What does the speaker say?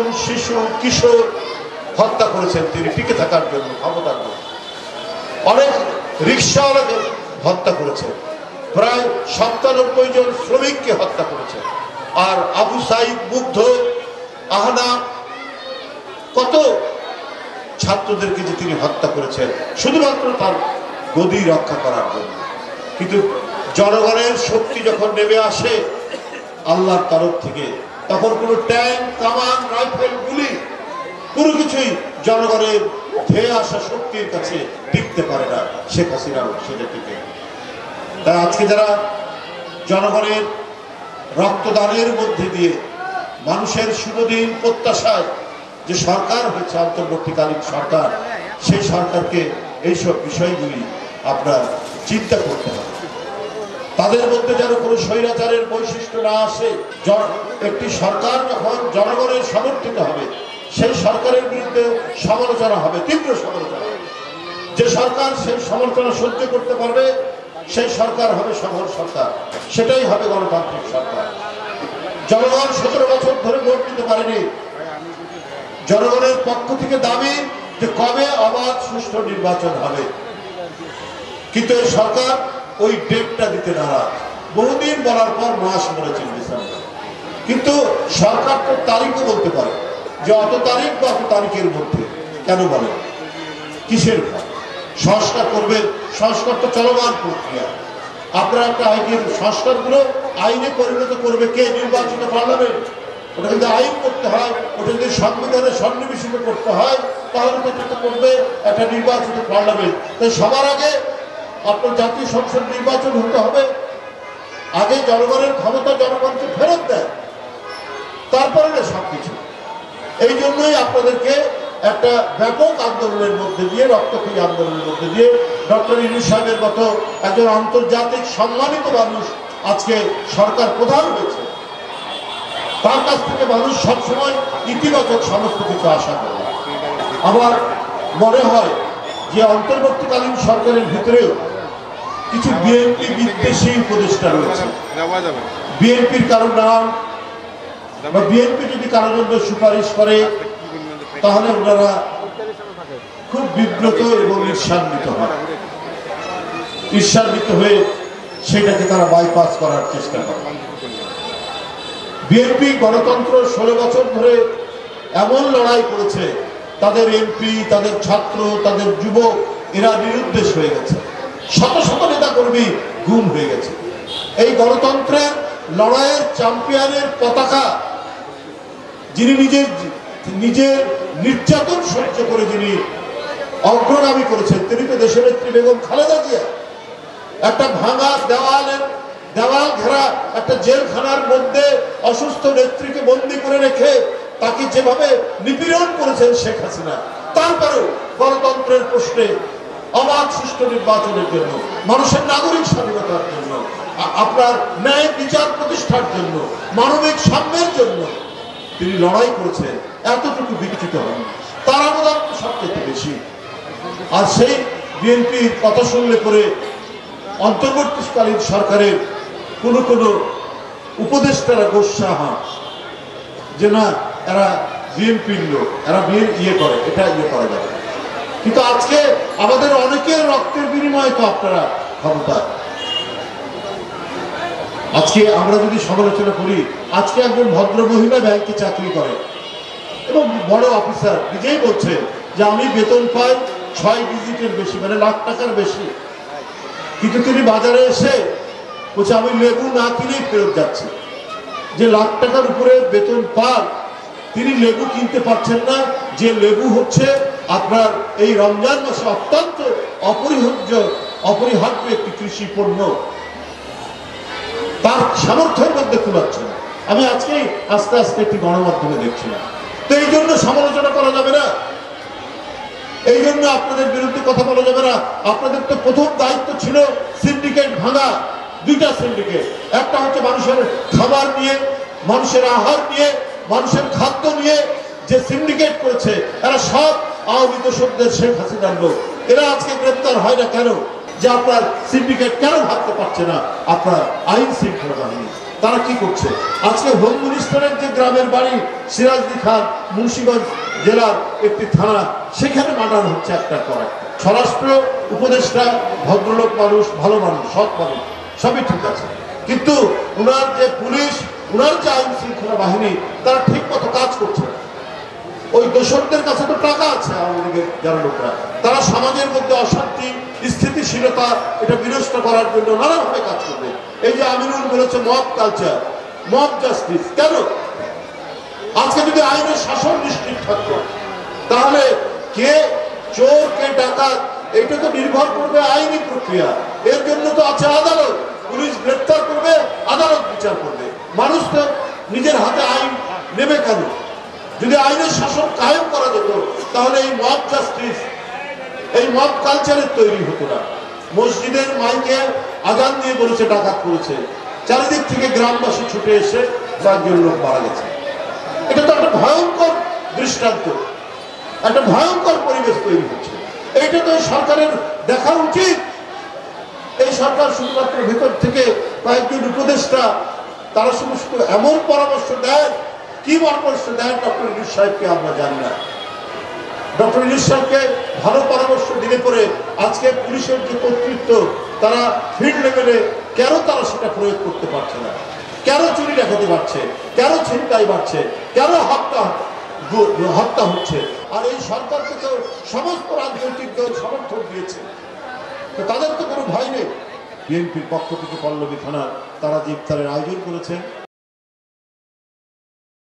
তরুণ শিশু কিশোর হত্যা করেছেন তিনি টিকে থাকার জন্য, ক্ষমতার জন্য। অনেক রিক্সাওয়ালাকে হত্যা করেছেন, প্রায় ৯৭ জন শ্রমিককে হত্যা করেছেন। আর আবু সাইদ, মুগ্ধ, আহনাফ, কত ছাত্রদেরকে যে তিনি হত্যা করেছেন শুধুমাত্র তার গদি রক্ষা করার জন্য। কিন্তু জনগণের শক্তি যখন নেমে আসে আল্লাহর তরফ থেকে, তখন কোনো ট্যাঙ্ক, কামান, রাইফেল, গুলি কোনো কিছুই জনগণের ধেয়ে আসা শক্তির কাছে টিকতে পারে না। শেখ হাসিনাও সেটা টিকে। তাই আজকে যারা জনগণের রক্তদানের মধ্যে দিয়ে মানুষের শুভদিন প্রত্যাশায় যে সরকার হয়েছে অন্তর্বর্তীকালীন সরকার, সেই সরকারকে এইসব বিষয়গুলি আপনার চিন্তা করতে হবে। তাদের মধ্যে যেন কোনো স্বৈরাচারের বৈশিষ্ট্য না আসে। একটি সরকার যখন জনগণের সমর্থিত হবে, সেই সরকারের বিরুদ্ধে সমালোচনা হবে, তীব্র সমালোচনা। যে সরকার সেই সমালোচনা সহ্য করতে পারবে সেই সরকার হবে সফল সরকার, সেটাই হবে গণতান্ত্রিক সরকার। জনগণ ১৭ বছর ধরে ভোট দিতে পারেনি। জনগণের পক্ষ থেকে দাবি যে কবে অবাধ সুষ্ঠু নির্বাচন হবে, কিন্তু এই সরকার ওই ডেটটা দিতে নারাজ। বহুদিন বলার পর মাস বলেছেন ডিসেম্বর, কিন্তু সরকার তো তারিখও বলতে পারে যে অত তারিখ বা অত তারিখের মধ্যে। কেন বলে? কিসের সংস্কার করবে? সংস্কার তো চলমান প্রক্রিয়া। আপনারা একটা আইনের সংস্কারগুলো আইনে পরিণত করবে কে? নির্বাচিত পার্লামেন্ট। ওটা যদি আইন করতে হয়, ওটা যদি সংবিধানে সন্নিবেশিত করতে হয়, তাহলে তো করবে একটা নির্বাচিত পার্লামেন্ট। তাই সবার আগে আপনার জাতীয় সংসদ নির্বাচন হতে হবে। আগে জনগণের ক্ষমতা জনগণকে ফেরত দেয়, তারপরে না সবকিছু। এই জন্যই আপনাদেরকে একটা ব্যাপক আন্দোলনের মধ্যে দিয়ে, রক্তক্ষয়ী আন্দোলনের মধ্যে দিয়ে ডক্টর ইউনূস সাহেবের মতো একজন আন্তর্জাতিক সম্মানিত মানুষ আজকে সরকার প্রধান হয়েছে। তার কাছ থেকে মানুষ সবসময় ইতিবাচক সমস্ত কিছু আশা করে। আমার মনে হয় যে অন্তর্বর্তীকালীন সরকারের ভিতরেও কিছু বিএনপি বিদ্বেষী উপদেষ্টা রয়েছে। বিএনপির কারো নাম বা বিএনপি যদি কারোর জন্য সুপারিশ করে তাহলে ওনারা খুব বিব্রত এবং ঈর্ষান্বিত হয়ে সেটাকে তারা বাইপাস করার চেষ্টা করে। বিএনপি গণতন্ত্র 16 বছর ধরে এমন লড়াই করেছে, তাদের এমপি, তাদের ছাত্র, তাদের যুবক এরা নিরুদ্দেশ হয়ে গেছে। শত শত নেতা কর্মী গুম হয়ে গেছে। এই গণতন্ত্রের লড়াইয়ের চ্যাম্পিয়নের পতাকা যিনি নিজের নির্যাতন সহ্য করে যিনি অগ্রগামী করেছেন, তিনি তো দেশের নেত্রী বেগম খালেদা জিয়া। একটা ভাঙা দেওয়াল ঘেরা একটা জেলখানার মধ্যে অসুস্থ নেত্রীকে বন্দী করে রেখে তাকে যেভাবে নিপীড়ন করেছেন শেখ হাসিনা, তারপরেও গণতন্ত্রের প্রশ্নে, অবাধ সুষ্ঠু নির্বাচনের জন্য, মানুষের নাগরিক স্বাধীনতার জন্য, আপনার ন্যায় বিচার প্রতিষ্ঠার জন্য, মানবিক সাম্যের জন্য তিনি লড়াই করেছেন। এতটুকু বিকৃত হন, তার অবদান সবচেয়ে বেশি। আর সেই বিএনপির কথা শুনলে পরে অন্তর্বর্তীকালীন সরকারের কোনো উপদেষ্টারা গোস্বা হন যে না, এরা বিএনপির লোক, এরা ইয়ে করে, এটা ইয়ে করা যাবে। কিন্তু আজকে আমাদের অনেকের রক্তের বিনিময়ে তো আপনারা ক্ষমতা। আজকে আমরা যদি সমালোচনা করি, আজকে একজন ভদ্র মহিলা ব্যাংকে চাকরি করে এবং বড় অফিসার নিজেই বলছেন যে আমি বেতন পাই 6 ডিজিটের বেশি, মানে লাখ টাকার বেশি, কিন্তু তিনি বাজারে এসে বলছে আমি লেবু না কিনেই ফেরত যাচ্ছি। যে লাখ টাকার উপরে বেতন পান তিনি লেবু কিনতে পারছেন না, যে লেবু হচ্ছে আপনার এই রমজান মাসে অত্যন্ত অপরিহার্য একটি কৃষি পণ্য, তার সামর্থ্যের মধ্যে কুলাচ্ছে না। আমি আজকেই আস্তে আস্তে একটি গণমাধ্যমে দেখছিলাম। তো এই জন্য সমালোচনা করা যাবে না, এই জন্য আপনাদের বিরুদ্ধে কথা বলা যাবে না। আপনাদের তো প্রথম দায়িত্ব ছিল সিন্ডিকেট ভাঙা। 2টা সিন্ডিকেট, একটা হচ্ছে মানুষের খাবার নিয়ে, মানুষের আহার নিয়ে, মানুষের খাদ্য নিয়ে যে সিন্ডিকেট করেছে, এরা সব আওয়ামী দোসরদের শেখ হাসিনার লোক। এরা আজকে গ্রেপ্তার হয় না কেন? যে আপনার সিন্ডিকেট কেন ভাবতে পারছে না আপনার আইন শৃঙ্খলা বাহিনী। তারা কি করছে? আজকে হোম মিনিস্টারের যে গ্রামের বাড়ি সিরাজদি খান, মুন্সিগঞ্জ জেলার একটি থানা, সেখানে মার্ডার হচ্ছে একটার পর একটা। স্বরাষ্ট্র উপদেষ্টা ভদ্রলোক মানুষ, ভালো মানুষ, সৎ মানুষ, সবই ঠিক আছে, কিন্তু উনার যে পুলিশ, উনার যে আইন শৃঙ্খলা বাহিনী, তারা ঠিক মতো কাজ করছে না। ওই দোষরদের কাছে তো টাকা আছে, আওয়ামী লীগের যারা লোকরা, তারা সমাজের মধ্যে অশান্তি, স্থিতিশীলতা এটা বিনষ্ট করার জন্য নানাভাবে কাজ করবে। এই যে আমিনুল বলেছে মব কালচার, মব জাস্টিস, কেন? আজকে যদি আইনের শাসন নিশ্চিত থাকতো, তাহলে কে চোর কে ডাকাত এটা তো নির্ভর করবে আইনি প্রক্রিয়া। এর জন্য তো আছে আদালত, পুলিশ গ্রেপ্তার করবে, আদালত বিচার করবে। মানুষ তো নিজের হাতে আইন নেবে কেন? যদি আইনের শাসন কায়েম করা যেত, তাহলে এই মব জাস্টিস, এই মব কালচারের তৈরি হতো না। মসজিদের মাইকে আজান দিয়ে বলেছে ডাকাত করেছে, চারিদিক থেকে গ্রামবাসী ছুটে এসে কয়েকজন লোক মারা গেছে। এটা তো একটা ভয়ঙ্কর দৃষ্টান্ত, একটা ভয়ঙ্কর পরিবেশ তৈরি হচ্ছে। এইটা তো সরকারের দেখা উচিত। এই সরকার শুধুমাত্র ভেতর থেকে কয়েকজন উপদেষ্টা, তারা শুধু এমন পরামর্শ দেয়, কি পরামর্শ দেন ডক্টর ইউনূস সাহেবকে আমরা জানি না। ডক্টর ইউনূস সাহেবকে ভালো পরামর্শ দিলে পরে আজকে পুলিশের যে কর্তৃত্ব, তারা ফিল্ড লেভেলে কেন তারা সেটা প্রয়োগ করতে পারছে না? কেন চুরি ডাকাতি বাড়ছে? কেন ছিনতাই বাড়ছে? কেন হত্যা হচ্ছে? আর এই সরকারকে তো সমস্ত রাজনৈতিক দল সমর্থন দিয়েছে, তো তাদের তো কোনো ভয় নেই। বিএনপির পক্ষ থেকে পল্লবী থানা তারা যে ইফতারের আয়োজন করেছে,